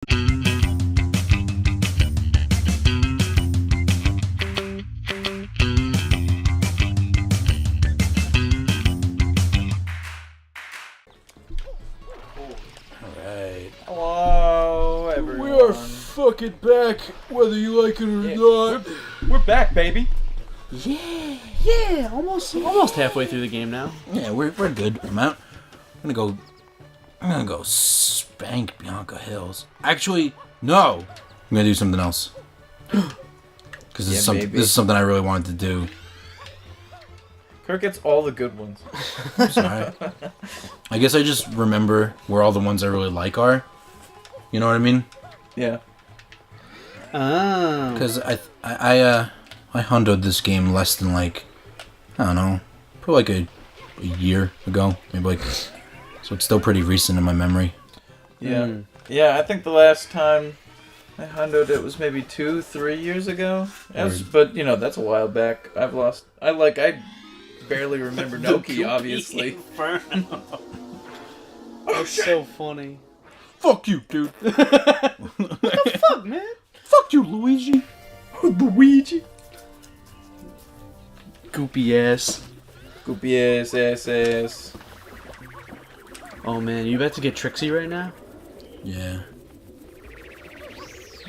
Alright. Hello, everyone. We are fucking back, whether you like it or not. We're back, baby. Yeah, almost halfway through the game now. Yeah, we're good. I'm gonna go spank Bianca Hills. Actually, no. I'm gonna do something else. Because this is something I really wanted to do. Kirk gets all the good ones. Sorry. I guess I just remember where all the ones I really like are. You know what I mean? Yeah. Oh. Because I hundoed this game less than like, I don't know, probably like a year ago, maybe like, so it's still pretty recent in my memory. Yeah. Yeah, I think the last time I hundoed it was maybe 2-3 years ago. But, you know, that's a while back. I barely remember Noki, obviously. That's so funny. Fuck you, dude. What the fuck, man? Fuck you, Luigi. Luigi. Goopy ass. Goopy ass. Oh man, you about to get Trixie right now? Yeah.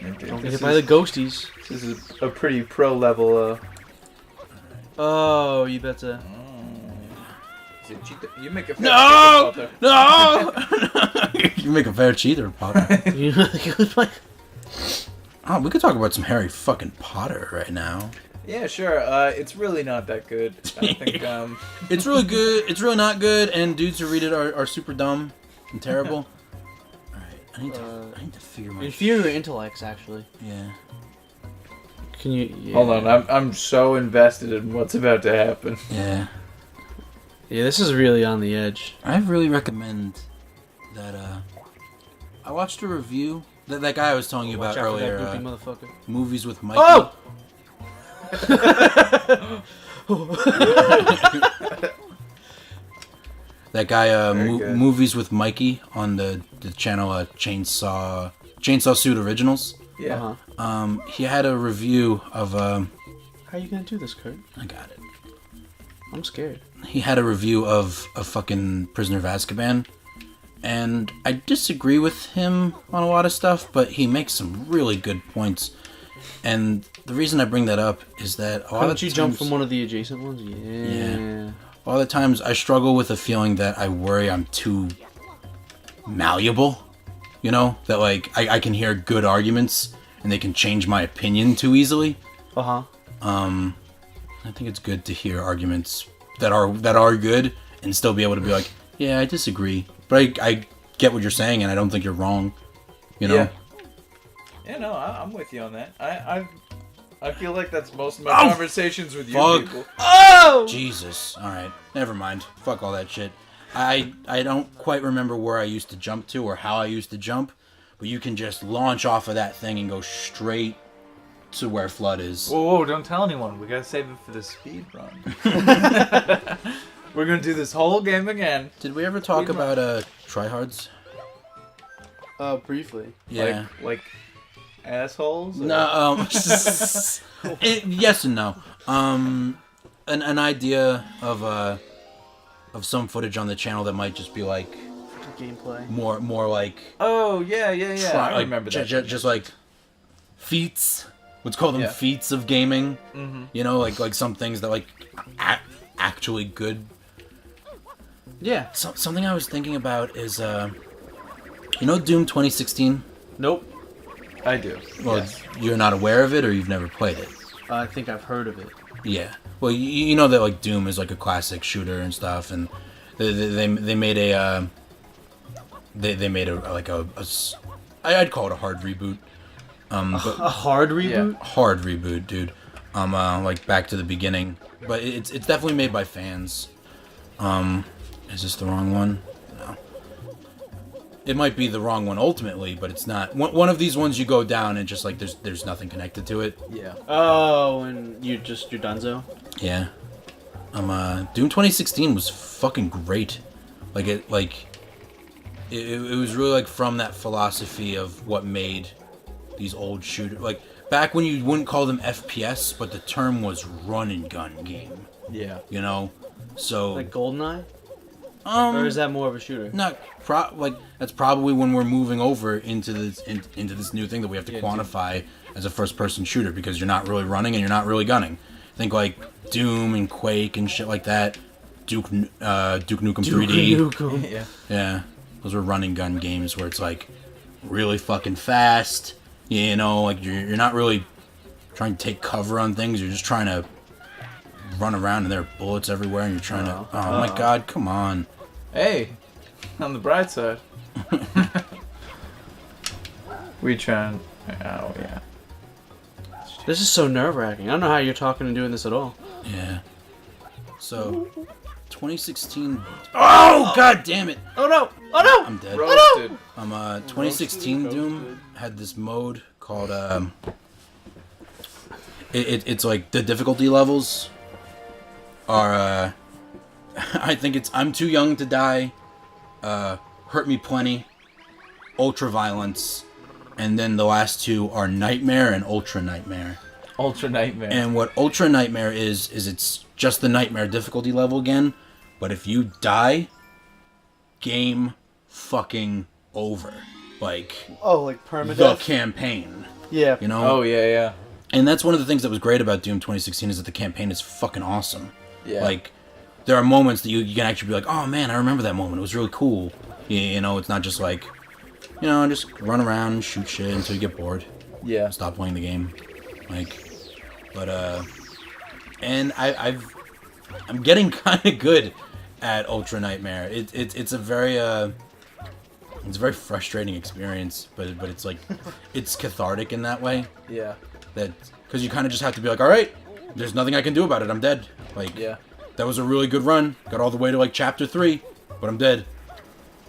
Don't get hit by the ghosties. This is a pretty pro level, Oh, you bet to... You make a fair No! Potter. No! You make a fair cheater, Potter. Oh, we could talk about some Harry fucking Potter right now. Yeah, sure. It's really not that good. I think, It's really good, it's really not good, and dudes who read it are super dumb and terrible. Alright, I need to figure my Inferior intellects, actually. Yeah. Can you... Yeah. Hold on, I'm so invested in what's about to happen. Yeah. Yeah, this is really on the edge. I really recommend that, I watched a review, that guy I was telling you about earlier, That goopy motherfucker. Movies with Mikey. Oh! That guy, Very good. Movies with Mikey on the channel, Chainsaw Suit Originals. Yeah. He had a review of, How are you gonna do this, Kurt? I got it. I'm scared. He had a review of fucking Prisoner of Azkaban, and I disagree with him on a lot of stuff, but he makes some really good points. And the reason I bring that up is that a lot Why of don't you jump from one of the adjacent ones? Yeah. A lot of times I struggle with a feeling that I worry I'm too malleable. You know? That like I can hear good arguments and they can change my opinion too easily. Uh-huh. I think it's good to hear arguments that are good and still be able to be like, yeah, I disagree, but I get what you're saying and I don't think you're wrong. You know? Yeah. Yeah, no, I'm with you on that. I feel like that's most of my conversations with you people. Oh! Jesus. Alright. Never mind. Fuck all that shit. I don't quite remember where I used to jump to or how I used to jump, but you can just launch off of that thing and go straight to where Flood is. Whoa, don't tell anyone. We gotta save it for the speed run. We're gonna do this whole game again. Did we ever talk about tryhards? Briefly. Yeah. Like assholes? Or? No, yes and no. An idea of some footage on the channel that might just be like Gameplay. more like Oh, yeah. I remember that. just like feats. Let's call them feats of gaming. Mm-hmm. You know, like some things that like actually good. Yeah. Something I was thinking about is you know Doom 2016? Nope. I do. Well, yes. you're not aware of it or you've never played it. I think I've heard of it. Yeah. Well, you know that like Doom is like a classic shooter and stuff, and they made a they made I'd call it a hard reboot. But A hard reboot? Yeah. hard reboot, dude. Like back to the beginning, but it's definitely made by fans. Is this the wrong one? No. It might be the wrong one ultimately, but it's not. One of these ones you go down and just like there's nothing connected to it. Yeah. Oh, and you're Dunzo? Yeah. Doom 2016 was fucking great. Like it was really like from that philosophy of what made these old shooters, like back when you wouldn't call them FPS, but the term was run and gun game. Yeah. You know, so Like GoldenEye? Or is that more of a shooter? not like that's probably when we're moving over into this new thing that we have to quantify as a first-person shooter, because you're not really running and you're not really gunning. Think like Doom and Quake and shit like that. Duke Nukem 3D. Nukem. Yeah. Yeah, those were running gun games where it's like really fucking fast. You know, like you're not really trying to take cover on things. You're just trying to run around and there are bullets everywhere, and you're trying to. Oh my god, come on. Hey, on the bright side. We trying. Oh yeah. This is so nerve-wracking. I don't know how you're talking and doing this at all. Yeah. So, 2016. Oh god damn it! Oh no! Oh no! I'm dead. Roasted. 2016 Doom had this mode called it's like the difficulty levels are I think it's I'm Too Young to Die, Hurt Me Plenty, Ultra Violence, and then the last two are Nightmare and Ultra Nightmare. Ultra Nightmare. And what Ultra Nightmare is it's just the Nightmare difficulty level again, but if you die, game fucking over. Like Oh, like the permadeath? campaign, Yeah. you know? Oh yeah. And that's one of the things that was great about Doom 2016 is that the campaign is fucking awesome. Yeah. Like, there are moments that you can actually be like, oh man, I remember that moment. It was really cool. You know, it's not just like, you know, just run around and shoot shit until you get bored. Yeah. Stop playing the game. Like, but, and I'm getting kind of good at Ultra Nightmare. It's a very frustrating experience, but it's like, it's cathartic in that way. Yeah. That because you kind of just have to be like, all right, there's nothing I can do about it. I'm dead. Like, Yeah. that was a really good run. Got all the way to like chapter 3, but I'm dead.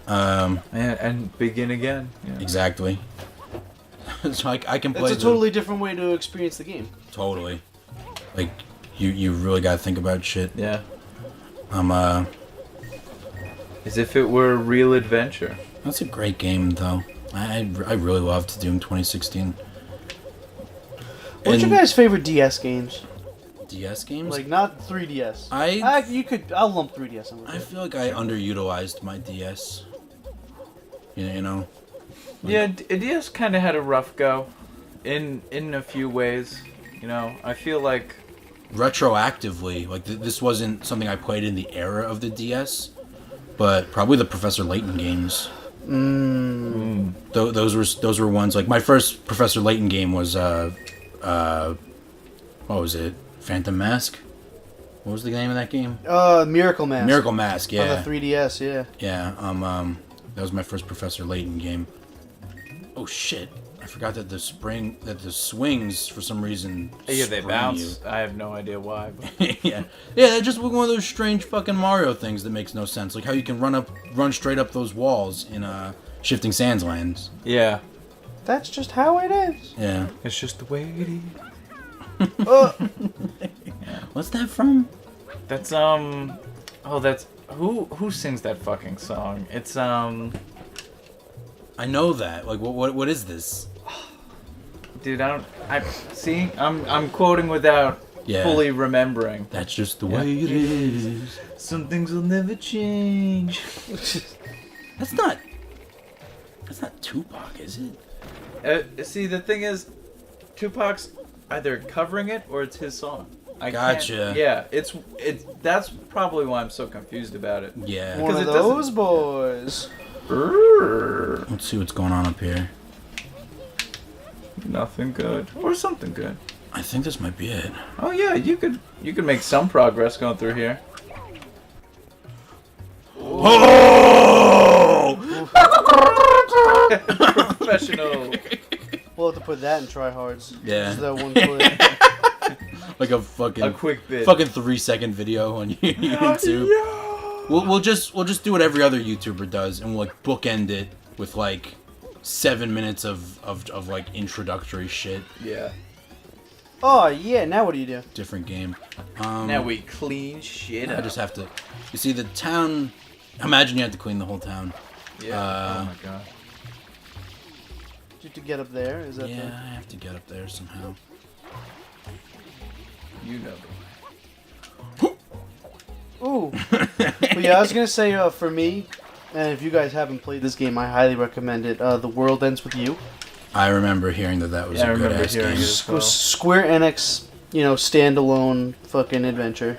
And begin again. Yeah. Exactly. So I can play. It's a totally different way to experience the game. Totally. Like you really gotta think about shit. Yeah. As if it were a real adventure. That's a great game though. I really loved Doom 2016. What's your And guys' favorite DS games? DS games? Like, not 3DS. I'll lump 3DS in with I it. feel like I underutilized my DS. You know. Yeah, DS kind of had a rough go, in a few ways. You know, I feel like Retroactively, like this wasn't something I played in the era of the DS, but probably the Professor Layton games. Those were ones like my first Professor Layton game was what was it? Phantom Mask. What was the name of that game? Miracle Mask. Miracle Mask. Yeah. On the 3DS, yeah. Yeah. That was my first Professor Layton game. Oh shit! I forgot that the swings for some reason. yeah, they spring bounce. I have no idea why. But... yeah, that's just one of those strange fucking Mario things that makes no sense. Like how you can run straight up those walls in Shifting Sands lands. Yeah. That's just how it is. Yeah. It's just the way it is. What's that from? That's that's who sings that fucking song? It's I know that. Like what is this? dude, I'm quoting without fully remembering. That's just the way it is. Some things will never change. That's not Tupac, is it? See, the thing is, Tupac's either covering it or it's his song. Gotcha. Yeah, it's that's probably why I'm so confused about it. Yeah. One of it those boys. Let's see what's going on up here. Nothing good, or something good. I think this might be it. Oh yeah, you could make some progress going through here. Oh! Professional. We'll have to put that in tryhards. Yeah. Just that one clip. Like a quick bit. Fucking 3-second video on YouTube. We'll just do what every other YouTuber does, and we'll like bookend it with like 7 minutes of like introductory shit. Yeah. Oh, yeah, now what do you do? Different game. Now we clean shit up. I just have to. You see, the town. Imagine you had to clean the whole town. Yeah. Oh my god. Did you have to get up there? Is that Yeah, I have to get up there somehow. You know. Ooh. But yeah, I was gonna say for me, and if you guys haven't played this game, I highly recommend it. The World Ends With You. I remember hearing that was a good ass game. Well. Square Enix, standalone fucking adventure.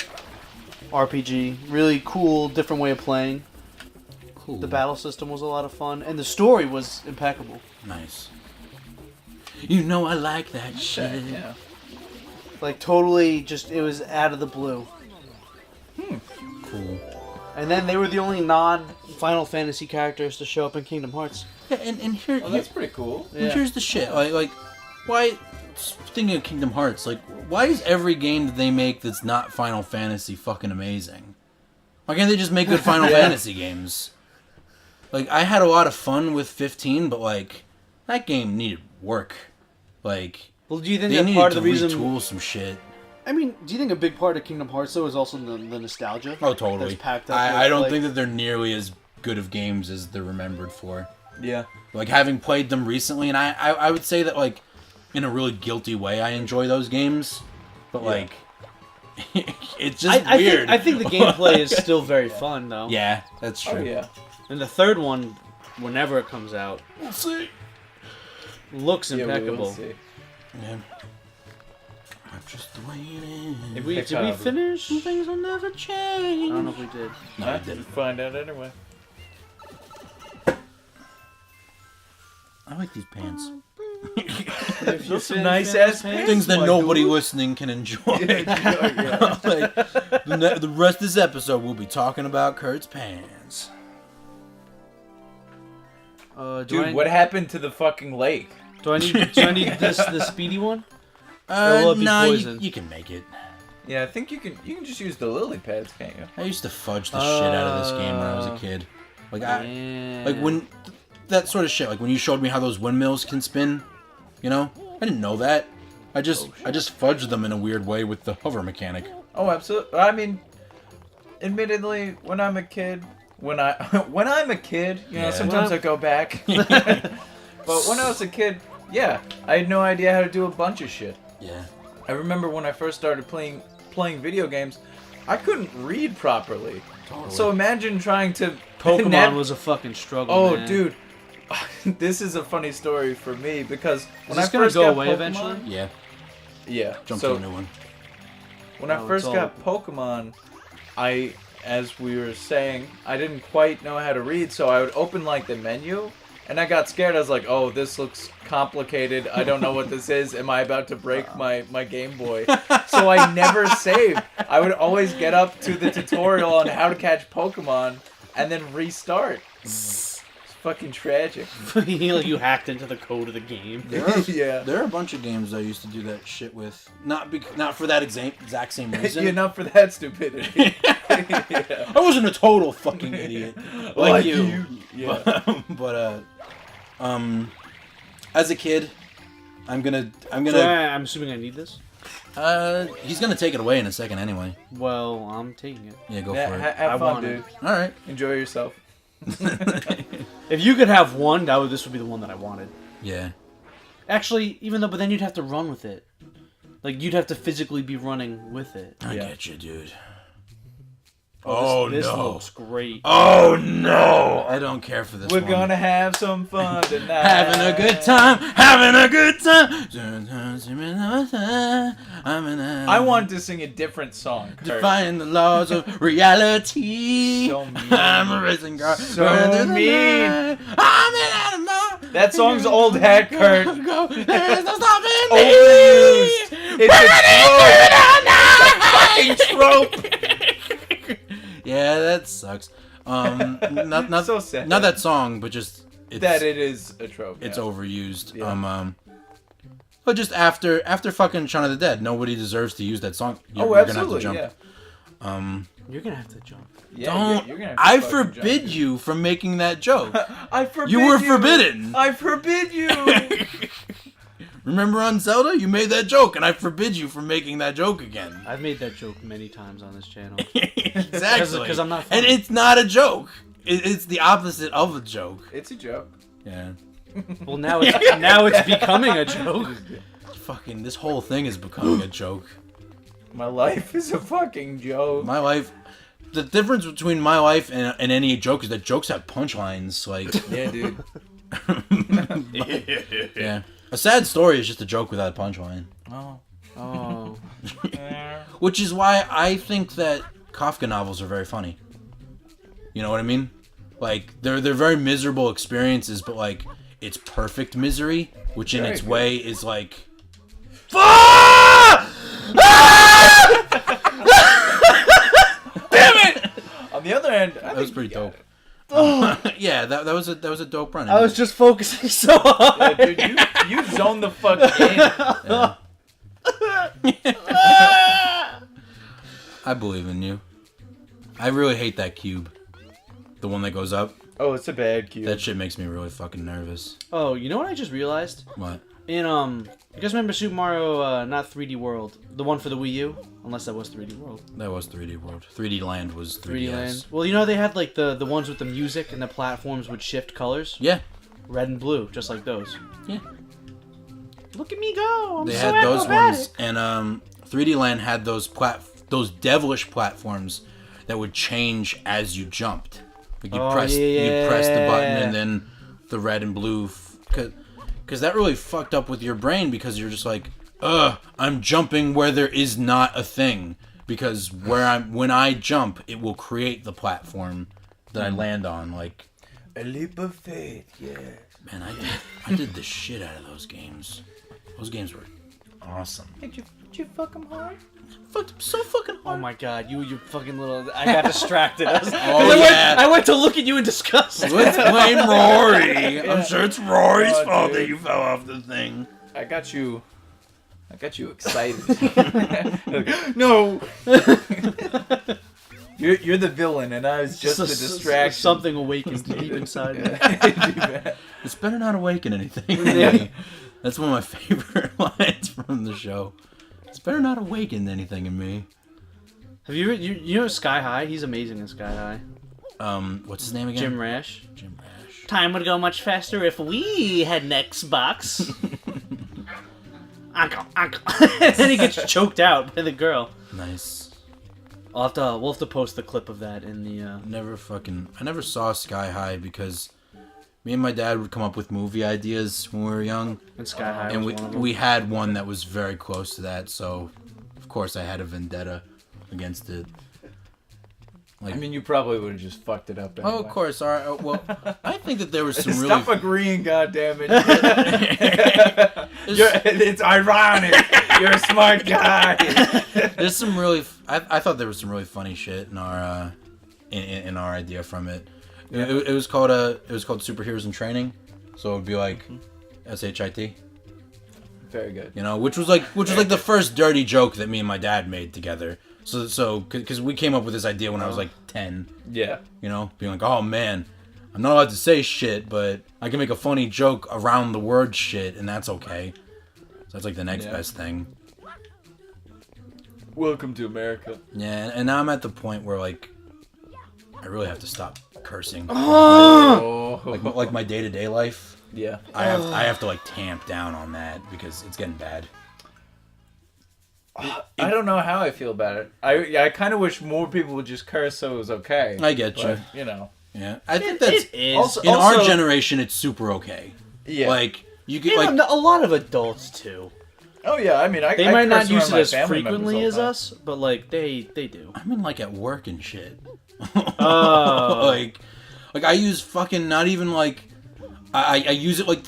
RPG. Really cool, different way of playing. Cool. The battle system was a lot of fun, and the story was impeccable. Nice. You know I like that shit. Yeah. Like, totally just, it was out of the blue. Cool. And then they were the only non-Final Fantasy characters to show up in Kingdom Hearts. Yeah, and here, Oh, that's pretty cool. Yeah. here's the shit. Like, why? Thinking of Kingdom Hearts, like, why is every game that they make that's not Final Fantasy fucking amazing? Why can't they just make good Final Fantasy games? Like, I had a lot of fun with 15, but like, that game needed work. Like, Well, do you think they that needed part to of the reason... retool some shit. I mean, do you think a big part of Kingdom Hearts, though, is also the nostalgia? Oh, totally. That's packed up I don't like- think that they're nearly as good of games as they're remembered for. Yeah. Like, having played them recently, and I would say that, like, in a really guilty way, I enjoy those games. But, like, it's just weird. I think the gameplay is still very fun, though. Yeah, that's true. Oh yeah. And the third one, whenever it comes out, We'll see. looks Yeah, we will impeccable. see. Yeah. That's just the way it is. Did we Picard. finish? Things will never change. I don't know if we did. No, I I didn't. find out anyway. I like these pants. Those some nice ass pants. Things that my nobody dude. listening can enjoy. Yeah. Like, the rest of this episode, we'll be talking about Kurt's pants. Dude, what happened to the fucking lake? Do I need the speedy one? Or will it be Nah, poison? you can make it. Yeah, I think you can just use the lily pads, can't you? I used to fudge the shit out of this game when I was a kid. Like Yeah. like when that sort of shit. Like when you showed me how those windmills can spin, I didn't know that. I just fudged them in a weird way with the hover mechanic. Oh, absolutely. I mean, admittedly, when I'm a kid, when I'm a kid, Yeah. sometimes I go back. But when I was a kid, yeah, I had no idea how to do a bunch of shit. Yeah. I remember when I first started playing video games, I couldn't read properly. Totally. So imagine trying to Pokemon was a fucking struggle. Oh, man. dude. This is a funny story for me because when I this gonna first go got away Pokemon, eventually? Yeah. yeah. Jump so to a new one. when I No, first it's got Pokemon, as we were saying, I didn't quite know how to read, so I would open like the menu, and I got scared. I was like, "Oh, this looks complicated. I don't know what this is. Am I about to break my Game Boy?" So I never saved. I would always get up to the tutorial on how to catch Pokemon, and then restart. It's fucking tragic. You hacked into the code of the game. Yeah. There are a bunch of games I used to do that shit with. Not for that exact same reason. You're not for that stupidity. Yeah. I wasn't a total fucking idiot like you. Yeah. But as a kid, I'm gonna. So I'm assuming I need this? He's gonna take it away in a second anyway. Well, I'm taking it. Yeah, go Yeah, for it. have I fun, want dude. it. All right. Enjoy yourself. If you could have one, this would be the one that I wanted. Yeah. Actually, but then you'd have to run with it. Like, you'd have to physically be running with it. I Yeah. get you, dude. This no. looks great. Oh no! I don't care for this We're one. gonna have some fun tonight. Having a good time, having a good time. I wanted to sing a different song, Kurt. Defying the laws of reality. So mean. I'm a racing car. So running through the mean. night. I'm an animal. That song's old hat, Kurt. There's no stopping me. Overused. It's a trope. Fucking trope. Yeah, that sucks. Not So sad. Not that song, but just it's, That it is a trope. it's yeah. overused. Yeah. But just after fucking Shaun of the Dead, nobody deserves to use that song. Oh, You're gonna have to absolutely, jump. yeah. You're gonna have to jump. Yeah, Don't. you're gonna have to I fucking forbid jump. you from making that joke. I forbid You were forbidden. I forbid you. Remember on Zelda, you made that joke, and I forbid you from making that joke again. I've made that joke many times on this channel. Exactly. 'Cause I'm not And funny. it's not a joke. it's the opposite of a joke. It's a joke. Yeah. Well, now it's becoming a joke. Fucking, this whole thing is becoming a joke. My life is a fucking joke. My life... The difference between my life and any joke is that jokes have punchlines. Like, Yeah, dude. yeah. A sad story is just a joke without a punchline. Oh. Oh. Which is why I think that Kafka novels are very funny. You know what I mean? Like, they're very miserable experiences, but, like, it's perfect misery, which in Very its good. way is, like... Ah! Damn it! On the other hand, That was pretty dope. Yeah, that was a dope run. I was just focusing so hard. Yeah, dude, you zoned the fuck in. Yeah. I believe in you. I really hate that cube. The one that goes up. Oh, it's a bad cue. That shit makes me really fucking nervous. Oh, you know what I just realized? What? In you guys remember Super Mario not 3D World, the one for the Wii U? Unless that was 3D World. That was 3D World. 3D Land was 3DS. 3D Land. Well, you know they had like the ones with the music and the platforms would shift colors. Yeah. Red and blue, just like those. Yeah. Look at me go! I'm They so had those acrobatic. ones, and 3D Land had those devilish platforms that would change as you jumped. Like you press the button, and then the red and blue, because that really fucked up with your brain because you're just like, I'm jumping where there is not a thing, because when I jump, it will create the platform that I land on. Like A leap of faith, yeah. Man, I did the shit out of those games. Those games were awesome. Did you fuck him hard? Fucked them so fucking Oh hard. my god, you fucking little... I got distracted. Yeah. I went to look at you in disgust. Let's blame Rory. I'm sure it's Rory's Oh, fault dude. that you fell off the thing. I got you excited. No. You're the villain, and I was just the distraction. Something awakened deep inside me. It's better not awaken anything. Yeah. That's one of my favorite lines from the show. It's better not awaken anything in me. Have you know Sky High? He's amazing in Sky High. What's his name again? Jim Rash. Jim Rash. Time would go much faster if we had an Xbox. Uncle. And then he gets choked out by the girl. Nice. We'll have to post the clip of that in the. I never saw Sky High because me and my dad would come up with movie ideas when we were young, And Sky High. and was one of them. we had one that was very close to that. So, of course, I had a vendetta against it. Like, I mean, you probably would have just fucked it up. Anyway. oh, of course. All right. Well, I think that there was some really. Stop agreeing, goddammit. It's ironic. You're a smart guy. There's some really. I thought there was some really funny shit in our in our idea from it. Yeah. It was called Superheroes in Training, so it would be like SHIT. Very good. You know, which was like the first dirty joke that me and my dad made together. So because we came up with this idea when I was like 10. Yeah. You know, being like, oh man, I'm not allowed to say shit, but I can make a funny joke around the word shit, and that's okay. So that's like the next best thing. Welcome to America. Yeah, and now I'm at the point where like I really have to stop cursing. Oh. Like my day-to-day life. Yeah. I have to like tamp down on that because it's getting bad. I don't know how I feel about it. I kind of wish more people would just curse so it was okay. I get you. But, you know. Yeah, I think that's It is. Also- in our generation. It's super okay. Yeah. Like you get You like know, a lot of adults too. Oh yeah. I mean, They I might not curse use around it my as family frequently members as all the us, but like they do. I mean like at work and shit. Oh. like I use fucking not even like I use it like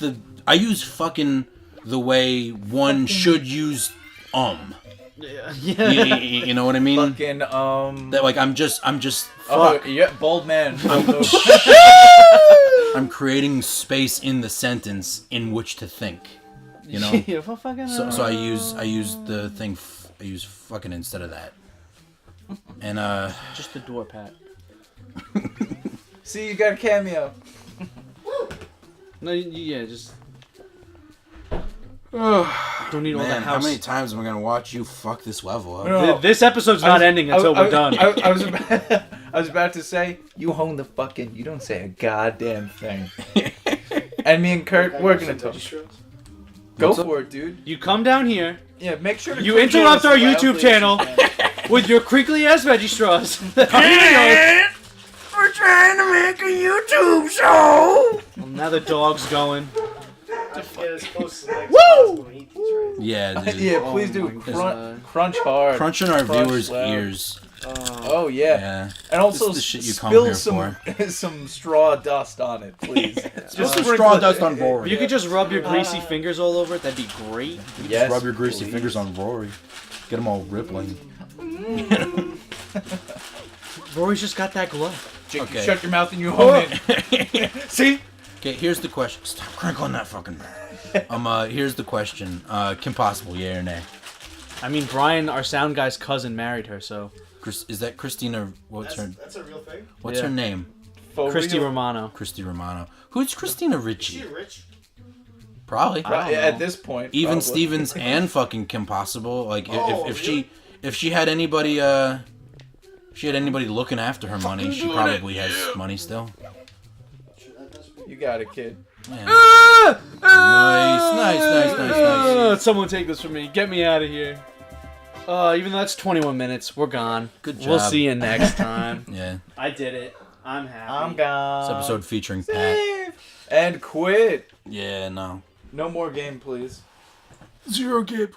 I use fucking the way one should use Yeah. you know what I mean? Fucking That like I'm just Oh fuck. yeah, bold man. I'm creating space in the sentence in which to think. You know. Yeah, well, fucking, So I use the thing. I use fucking instead of that. And just the door, Pat. See, you got a cameo. No, yeah, just don't need all that man, how house. many times am I gonna watch you fuck this level up? No. This episode's not ending until we're done. I was I was about to say, you hone the fucking. You don't say a goddamn thing. And me and Kurt, we're gonna talk. Go What's up? for it, dude. You come down here. Yeah, make sure to. You click interrupt this our loudly YouTube as you channel. can. With your crinkly ass veggie straws. We're trying to make a YouTube show. Well, now the dog's going. Woo! Yeah, dude. Yeah, please do. my God. Crunch hard. Crunching our Crunch viewers' loud. ears. Oh yeah. Yeah. And also This is the shit you come spill here some some straw dust on it, please. Just sprinkle straw it- dust on If Rory. you could just rub your greasy fingers all over it, that'd be great. Yes, Rub your greasy please. fingers on Rory. Get them all rippling. Rory's just got that glow. Jake, Okay. shut your mouth and you hone it. See? Okay, here's the question. Stop crinkling that fucking bird. Here's the question. Kim Possible, yeah or nay? I mean, Brian, our sound guy's cousin, married her, so Is that Christina? What's her? That's a real thing. What's Yeah. her name? For Christy real. Romano. Christy Romano. Who's Christina Is Ricci? she rich? Probably. I don't At know. this point, Even probably. Stevens and fucking Kim Possible. Like Oh, if really? she had anybody looking after her money, she probably has money still. You got it, kid. Yeah. Ah! Nice. Someone take this from me. Get me out of here. Even though that's 21 minutes, we're gone. Good We'll job. see you next time. Yeah. I did it. I'm happy. I'm gone. This episode featuring Pat. Save and quit. Yeah, no. No more game, please. 0 game.